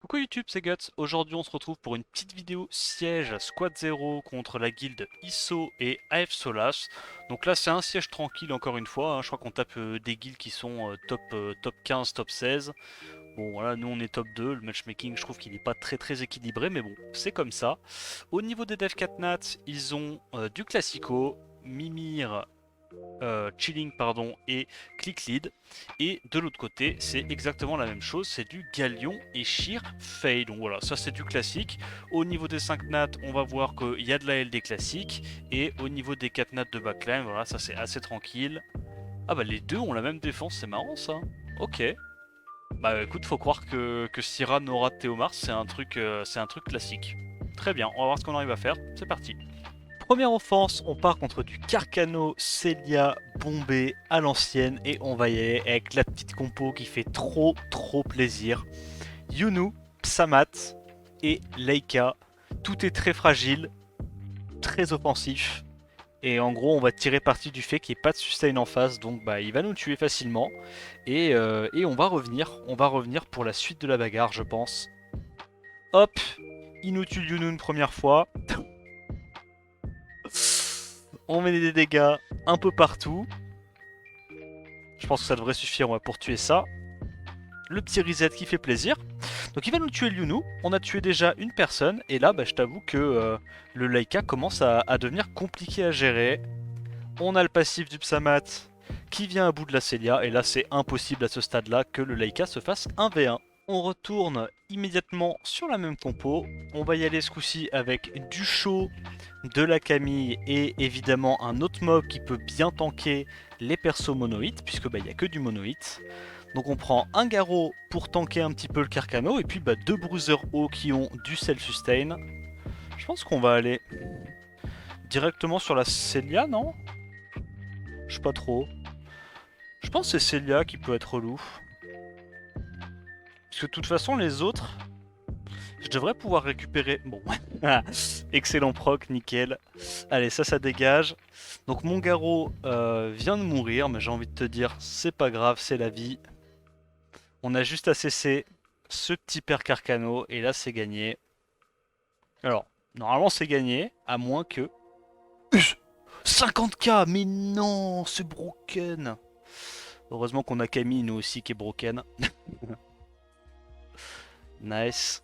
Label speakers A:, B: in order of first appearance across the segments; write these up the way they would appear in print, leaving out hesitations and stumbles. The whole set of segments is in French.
A: Coucou YouTube, c'est Guts. Aujourd'hui, on se retrouve pour une petite vidéo siège Squad 0 contre la guilde ISO et AF Solas. Donc là, c'est un siège tranquille encore une fois, hein. Je crois qu'on tape des guildes qui sont top 15, top 16. Bon, voilà, nous on est top 2. Le matchmaking, je trouve qu'il n'est pas très équilibré, mais bon, c'est comme ça. Au niveau des Dev Catnat, ils ont du Classico, Mimir, Chilling pardon et Click Lead, et de l'autre côté c'est exactement la même chose, c'est du Galion et Sheer Fade. Donc voilà, ça c'est du classique. Au niveau des 5 nats, on va voir qu'il y a de la LD classique, et au niveau des 4 nats de backline, voilà, ça c'est assez tranquille. Ah bah les deux ont la même défense, c'est marrant ça. Ok, bah écoute, faut croire que Syrah Nora Théomars c'est un truc classique. Très bien, on va voir ce qu'on arrive à faire, c'est parti. Première offense, on part contre du Carcano, Celia, Bombay à l'ancienne, et on va y aller avec la petite compo qui fait trop plaisir. Yunu, Psamat et Leica. Tout est très fragile, très offensif. Et en gros, on va tirer parti du fait qu'il n'y ait pas de sustain en face, donc bah, il va nous tuer facilement. Et on va revenir pour la suite de la bagarre, je pense. Hop, il nous tue Yunu une première fois. On met des dégâts un peu partout. Je pense que ça devrait suffire pour tuer ça. Le petit reset qui fait plaisir. Donc il va nous tuer Liunu. On a tué déjà une personne. Et là, bah, je t'avoue que le Leica commence à devenir compliqué à gérer. On a le passif du Psamat qui vient à bout de la Célia. Et là, c'est impossible à ce stade-là que le Leica se fasse 1v1. On retourne immédiatement sur la même compo. On va y aller ce coup-ci avec du chaud, de la Camille et évidemment un autre mob qui peut bien tanker les persos monoïtes, puisque bah, il n'y a que du monoïte. Donc on prend un Garo pour tanker un petit peu le Carcano, et puis bah, deux Bruiser hauts qui ont du self-sustain. Je pense qu'on va aller directement sur la Célia, non? Je sais pas trop. Je pense que c'est Célia qui peut être relou. Parce que de toute façon, les autres, je devrais pouvoir récupérer... Bon, excellent proc, nickel. Allez, ça dégage. Donc mon Garo vient de mourir, mais j'ai envie de te dire, c'est pas grave, c'est la vie. On a juste à cesser ce petit père Carcano, et là c'est gagné. Alors, normalement c'est gagné, à moins que... 50k, mais non, c'est broken. Heureusement qu'on a Camille, nous aussi, qui est broken. Nice.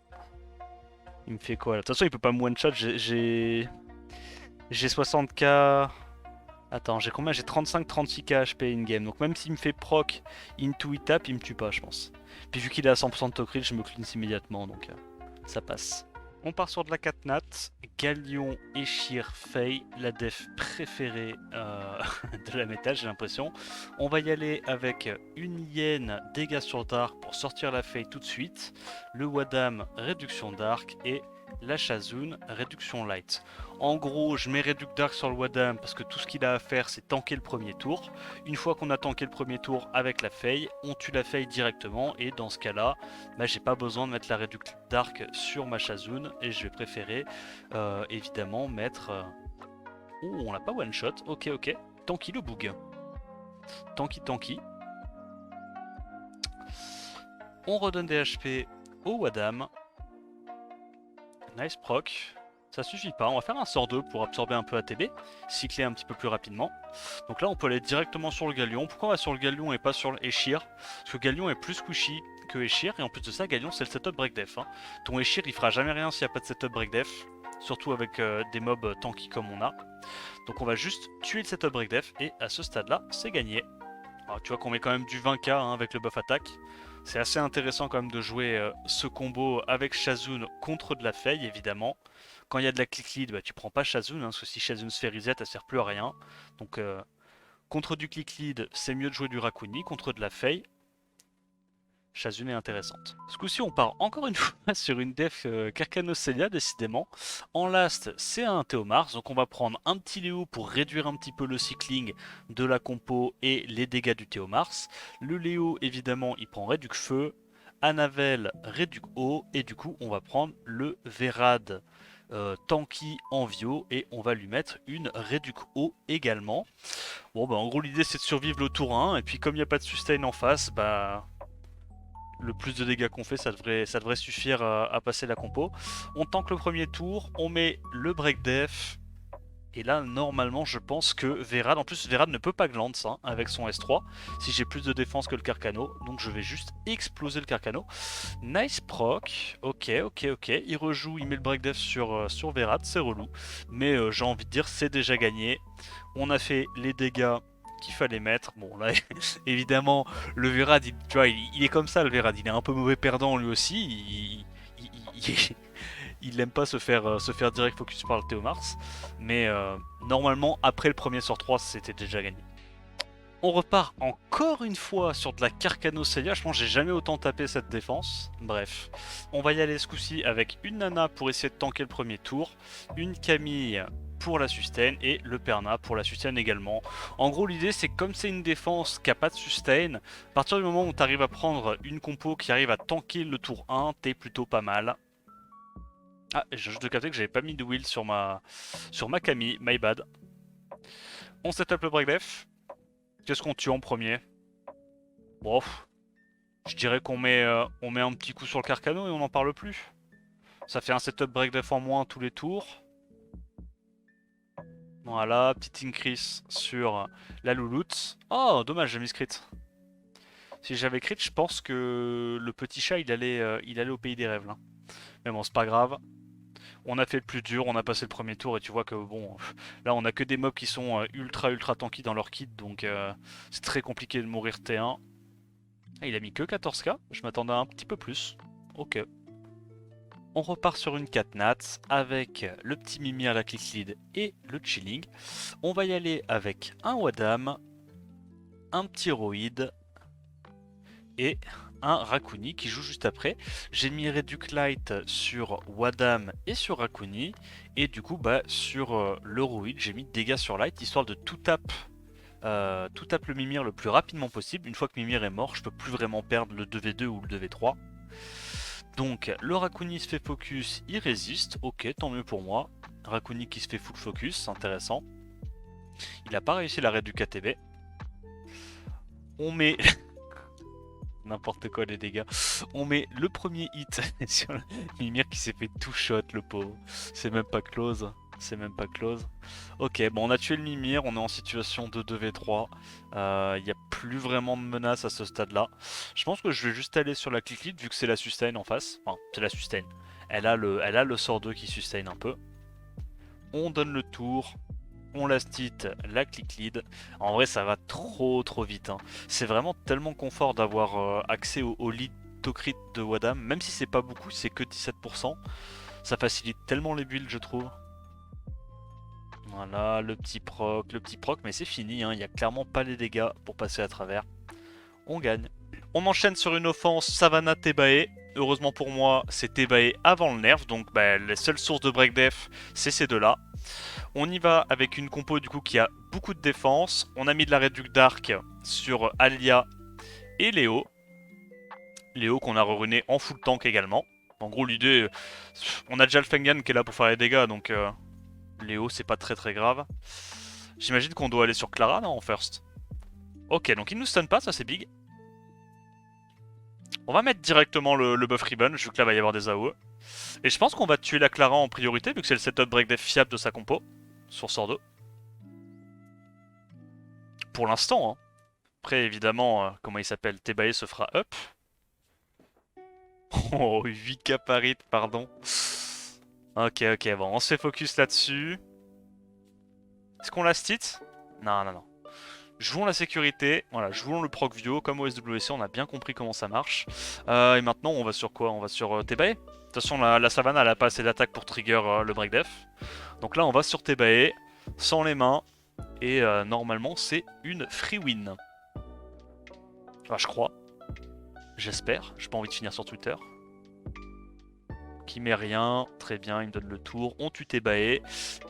A: Il me fait quoi là? De toute façon, il peut pas me one-shot, j'ai 60k... Attends, j'ai combien? J'ai 35-36k HP in-game. Donc même s'il me fait proc into it tap, il me tue pas, je pense. Puis vu qu'il est à 100% de Tok'ril, je me cleanse immédiatement, donc ça passe. On part sur de la Catnat, Galion, Eshir, Fei, la def préférée de la méta, j'ai l'impression. On va y aller avec une hyène, dégâts sur Dark pour sortir la Fei tout de suite, le Wadam, réduction Dark, et la Shazun, réduction Light. En gros, je mets Réduc Dark sur le Wadam parce que tout ce qu'il a à faire, c'est tanker le premier tour. Une fois qu'on a tanké le premier tour avec la Fei, on tue la Fei directement, et dans ce cas-là, bah, j'ai pas besoin de mettre la Réduc Dark sur ma Shazun, et je vais préférer évidemment mettre... Oh, on l'a pas one shot, ok. Tanky le boog. Tanky. On redonne des HP au Wadam. Nice proc. Ça suffit pas, on va faire un sort 2 pour absorber un peu ATB, cycler un petit peu plus rapidement. Donc là on peut aller directement sur le Galion. Pourquoi on va sur le Galion et pas sur le Eshir? Parce que Galion est plus squishy que Eshir, et en plus de ça, Galion c'est le setup breakdef, hein. Ton Eshir il fera jamais rien s'il n'y a pas de setup breakdef, surtout avec des mobs tanky comme on a. Donc on va juste tuer le setup breakdef, et à ce stade là c'est gagné. Alors tu vois qu'on met quand même du 20k hein, avec le buff attaque. C'est assez intéressant quand même de jouer ce combo avec Shazun contre de la Fei, évidemment. Quand il y a de la click lead, bah, tu prends pas Shazun, hein, parce que si Shazun se fait reset, elle sert plus à rien. Donc contre du click lead, c'est mieux de jouer du Rakuni. Contre de la Fei, Shazun est intéressante. Ce coup-ci, on part encore une fois sur une def Carcanocelia, décidément. En last, c'est un Théomars, donc on va prendre un petit Léo pour réduire un petit peu le cycling de la compo et les dégâts du Théomars. Le Léo, évidemment, il prend Réduc Feu, Anavel, Réduc Eau, et du coup, on va prendre le Vérad tanky en Vio, et on va lui mettre une Réduc Eau également. Bon, bah en gros, l'idée c'est de survivre le tour 1, et puis comme il n'y a pas de sustain en face, bah Le plus de dégâts qu'on fait, ça devrait suffire à passer la compo. On tank le premier tour, on met le break def. Et là, normalement, je pense que Verad, en plus, Verad ne peut pas glance hein, avec son S3, si j'ai plus de défense que le Carcano, donc je vais juste exploser le Carcano. Nice proc, ok, ok, ok, il rejoue, il met le break def sur Verad, c'est relou, mais j'ai envie de dire, c'est déjà gagné. On a fait les dégâts qu'il fallait mettre. Bon, là, évidemment, le Verad, tu vois, il est comme ça, le Verad, il est un peu mauvais perdant lui aussi, il aime pas se faire direct focus par le Théomars. Mais normalement, après le premier sur 3, c'était déjà gagné. On repart encore une fois sur de la Carcano Celia. Je pense que j'ai jamais autant tapé cette défense. Bref, on va y aller ce coup-ci avec une Nana pour essayer de tanker le premier tour, une Camille pour la sustain et le Perna pour la sustain également. En gros, l'idée c'est que comme c'est une défense qui a pas de sustain, à partir du moment où tu arrives à prendre une compo qui arrive à tanker le tour 1, t'es plutôt pas mal. Ah, j'ai juste de capter que j'avais pas mis de wheel sur ma Camille, my bad. On setup le break def. Qu'est-ce qu'on tue en premier? Bon, je dirais on met un petit coup sur le Carcano et on n'en parle plus. Ça fait un setup break def en moins tous les tours. Voilà, petite increase sur la louloute. Oh, dommage, j'ai mis crit. Si j'avais crit, je pense que le petit chat il allait au pays des rêves là. Mais bon, c'est pas grave. On a fait le plus dur, on a passé le premier tour et tu vois que bon, là on a que des mobs qui sont ultra tanky dans leur kit donc c'est très compliqué de mourir T1. Ah, il a mis que 14k, je m'attendais à un petit peu plus. Ok. On repart sur une 4 nats avec le petit Mimir, la click lead et le chilling. On va y aller avec un Wadam, un petit Roid et un Rakuni qui joue juste après. J'ai mis Reduc Light sur Wadam et sur Rakuni. Et du coup, bah, sur le Roid, j'ai mis dégâts sur Light histoire de tout tap le Mimir le plus rapidement possible. Une fois que Mimir est mort, je peux plus vraiment perdre le 2v2 ou le 2v3. Donc, le Rakuni se fait focus, il résiste. Ok, tant mieux pour moi. Rakuni qui se fait full focus, c'est intéressant. Il a pas réussi la raid du KTB. On met... N'importe quoi les dégâts. On met le premier hit sur le Mimir qui s'est fait tout shot, le pauvre. C'est même pas close. C'est même pas close. Ok, bon on a tué le Mimir, on est en situation de 2v3. Il n'y a plus vraiment de menace à ce stade-là. Je pense que je vais juste aller sur la click lead vu que c'est la sustain en face. Enfin, c'est la sustain. Elle a le sort 2 qui sustain un peu. On donne le tour. On last hit la click lead. En vrai, ça va trop vite. Hein. C'est vraiment tellement confort d'avoir accès au lead to crit de Wadam. Même si c'est pas beaucoup, c'est que 17%. Ça facilite tellement les builds, je trouve. Voilà, le petit proc, mais c'est fini. Hein. Il n'y a clairement pas les dégâts pour passer à travers. On gagne. On enchaîne sur une offense Savannah Tebae. Heureusement pour moi, c'est Tebae avant le nerf. Donc bah, les seules sources de break def, c'est ces deux-là. On y va avec une compo du coup qui a beaucoup de défense. On a mis de la réduc d'arc sur Alia et Léo. Léo qu'on a reruné en full tank également. En gros l'idée, on a déjà le Fengan qui est là pour faire les dégâts donc Léo c'est pas très grave. J'imagine qu'on doit aller sur Clara non en first. Ok donc il nous stun pas, ça c'est big. On va mettre directement le buff ribbon, vu que là va y avoir des AOE. Et je pense qu'on va tuer la Clara en priorité vu que c'est le setup break def fiable de sa compo. Sur sort 2. Pour l'instant, hein. Après, évidemment, comment il s'appelle, Tebae se fera up. Oh, 8k par hit, pardon. Ok, bon, on se fait focus là-dessus. Est-ce qu'on last hit? Non. Jouons la sécurité, voilà, jouons le proc vio comme au SWC, on a bien compris comment ça marche. Et maintenant, on va sur quoi? On va sur Tebae. De toute façon, la Savannah, elle a pas assez d'attaque pour trigger le break def. Donc là, on va sur Tebae, sans les mains. Et normalement, c'est une free win. Enfin, je crois. J'espère. J'ai pas envie de finir sur Twitter. Qui met rien. Très bien, il me donne le tour. On tue Tebae.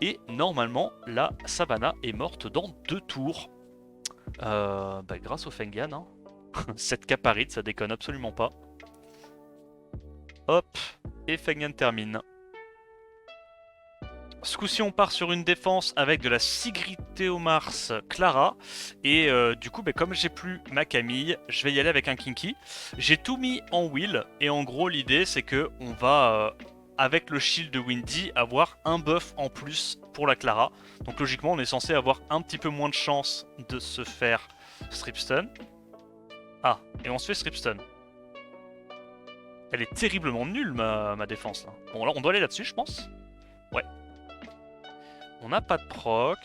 A: Et normalement, la Savannah est morte dans 2 tours. Bah, grâce au Fengan. Hein. 7k par hit, ça déconne absolument pas. Hop. Et Fengan termine. Ce coup-ci, on part sur une défense avec de la Sigrid Théomars Clara. Et du coup, comme j'ai plus ma Camille, je vais y aller avec un Kinky. J'ai tout mis en Will. Et en gros, l'idée, c'est que on va, avec le shield de Windy, avoir un buff en plus pour la Clara. Donc logiquement, on est censé avoir un petit peu moins de chance de se faire Strip Stun. Ah, et on se fait Strip Stun. Elle est terriblement nulle, ma défense, là. Bon, alors, on doit aller là-dessus, je pense. Ouais. On n'a pas de proc.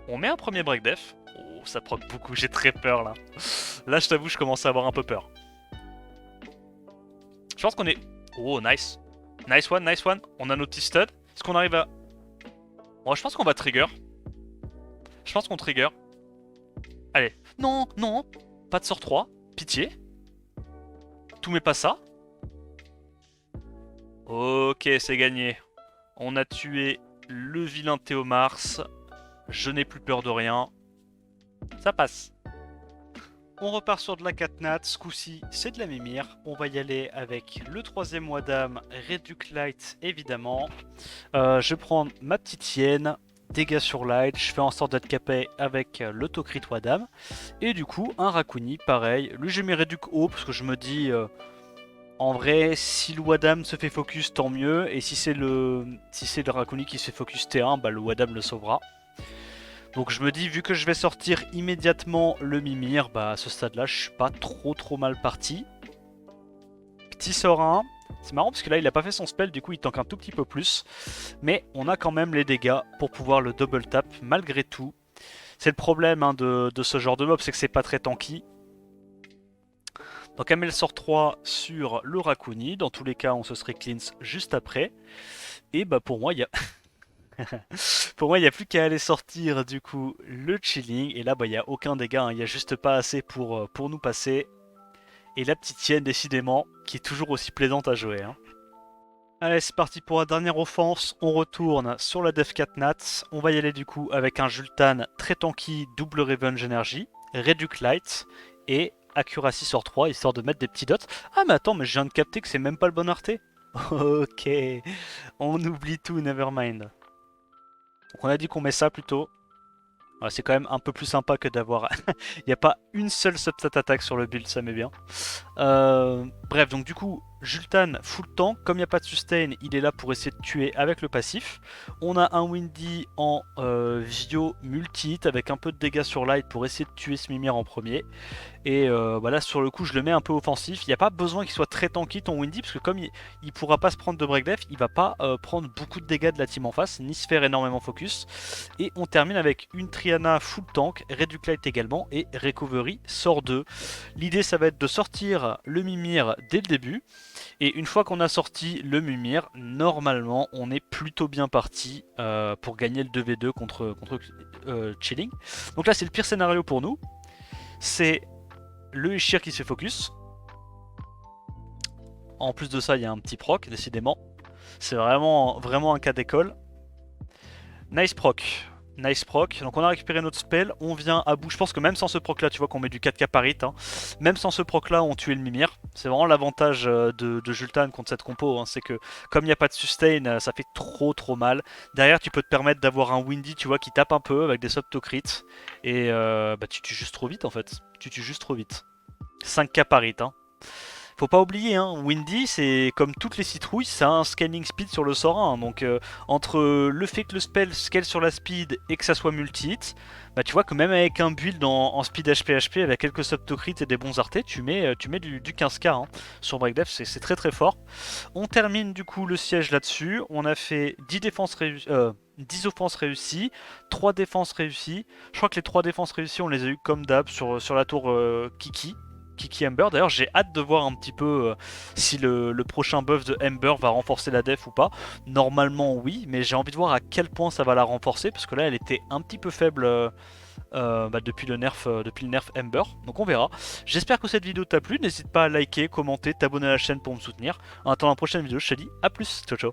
A: On met un premier break def. Oh, ça proc beaucoup, j'ai très peur là. Là, je t'avoue, je commence à avoir un peu peur. Je pense qu'on est... Oh, nice. Nice one, nice one. On a notre stud. Est-ce qu'on arrive à... Bon, je pense qu'on va trigger. Je pense qu'on trigger. Allez. Non, non. Pas de sort 3. Pitié. Tout mais pas ça. Ok, c'est gagné. On a tué le vilain Théomars. Je n'ai plus peur de rien. Ça passe. On repart sur de la Catnat. Ce coup-ci, c'est de la Mimir. On va y aller avec le troisième Wadam, Reduc Light, évidemment. Je prends ma petite hyène. Dégâts sur Light. Je fais en sorte d'être capé avec l'autocrit Wadam. Et du coup, un Raccoon, pareil. Lui, j'ai mis Reduc haut parce que je me dis... En vrai, si le Wadam se fait focus, tant mieux. Et si c'est le Raccoon qui se fait focus T1, bah le Wadam le sauvera. Donc je me dis, vu que je vais sortir immédiatement le Mimir, bah à ce stade-là, je suis pas trop mal parti. Petit sort 1. C'est marrant parce que là, il a pas fait son spell, du coup, il tank un tout petit peu plus. Mais on a quand même les dégâts pour pouvoir le double tap, malgré tout. C'est le problème hein, de ce genre de mob, c'est que c'est pas très tanky. Donc elle met le sort 3 sur le Raccoon. Dans tous les cas, on se serait cleanse juste après. Et bah pour moi, il y a... Pour moi, il n'y a plus qu'à aller sortir du coup le chilling. Et là, bah, il n'y a aucun dégât. Il n'y a juste pas assez pour nous passer. Et la petite hyène, décidément, qui est toujours aussi plaisante à jouer. Hein. Allez, c'est parti pour la dernière offense. On retourne sur la Def Catnat. On va y aller du coup avec un Jultan très tanky, double Revenge Energy, Reduc Light et Accuracy sur 3, histoire de mettre des petits dots. Ah, mais attends, mais je viens de capter que c'est même pas le bon arté. Ok, on oublie tout, nevermind. Donc on a dit qu'on met ça plutôt. C'est quand même un peu plus sympa que d'avoir... Il n'y a pas une seule substat attaque sur le build, ça m'est bien. Bref, donc du coup, Jultan full tank. Comme il n'y a pas de sustain, il est là pour essayer de tuer avec le passif. On a un Windy en Vio multi-hit avec un peu de dégâts sur light pour essayer de tuer ce Mimir en premier. Et là sur le coup je le mets un peu offensif. Il n'y a pas besoin qu'il soit très tanky ton Windy, parce que comme il pourra pas se prendre de break def, il va pas prendre beaucoup de dégâts de la team en face, ni se faire énormément focus. Et on termine avec une Triana full tank, Reduc Light également, et Recovery sort 2. L'idée ça va être de sortir le Mimir dès le début. Et une fois qu'on a sorti le Mimir, normalement on est plutôt bien parti pour gagner le 2v2 contre Chilling. Donc là c'est le pire scénario pour nous. C'est le Ishir qui se fait focus. En plus de ça, il y a un petit proc, décidément. C'est vraiment un cas d'école. Nice proc. Nice proc. Donc on a récupéré notre spell. On vient à bout. Je pense que même sans ce proc là, tu vois qu'on met du 4k par hit. Hein. Même sans ce proc là, on tue le Mimir. C'est vraiment l'avantage de Jultan contre cette compo. Hein. C'est que comme il n'y a pas de sustain, ça fait trop mal. Derrière, tu peux te permettre d'avoir un Windy, tu vois, qui tape un peu avec des subto-crits. Et tu tues juste trop vite en fait. Tu tues juste trop vite. 5k par hit. Hein. Faut pas oublier, hein, Windy, c'est comme toutes les citrouilles, ça a un scaling speed sur le sort 1. Donc entre le fait que le spell scale sur la speed et que ça soit multi-hit, bah tu vois que même avec un build en speed HP avec quelques subtocrits et des bons artés, tu mets du 15k hein, sur Breakdef, c'est très fort. On termine du coup le siège là-dessus. On a fait 10 défenses réussies. 10 offenses réussies, 3 défenses réussies. Je crois que les 3 défenses réussies, on les a eu comme d'hab sur la tour Kiki Ember. D'ailleurs, j'ai hâte de voir un petit peu si le prochain buff de Ember va renforcer la def ou pas. Normalement, oui, mais j'ai envie de voir à quel point ça va la renforcer parce que là, elle était un petit peu faible depuis le nerf Ember. Donc on verra. J'espère que cette vidéo t'a plu. N'hésite pas à liker, commenter, t'abonner à la chaîne pour me soutenir. En attendant la prochaine vidéo, je te dis à plus. Ciao ciao.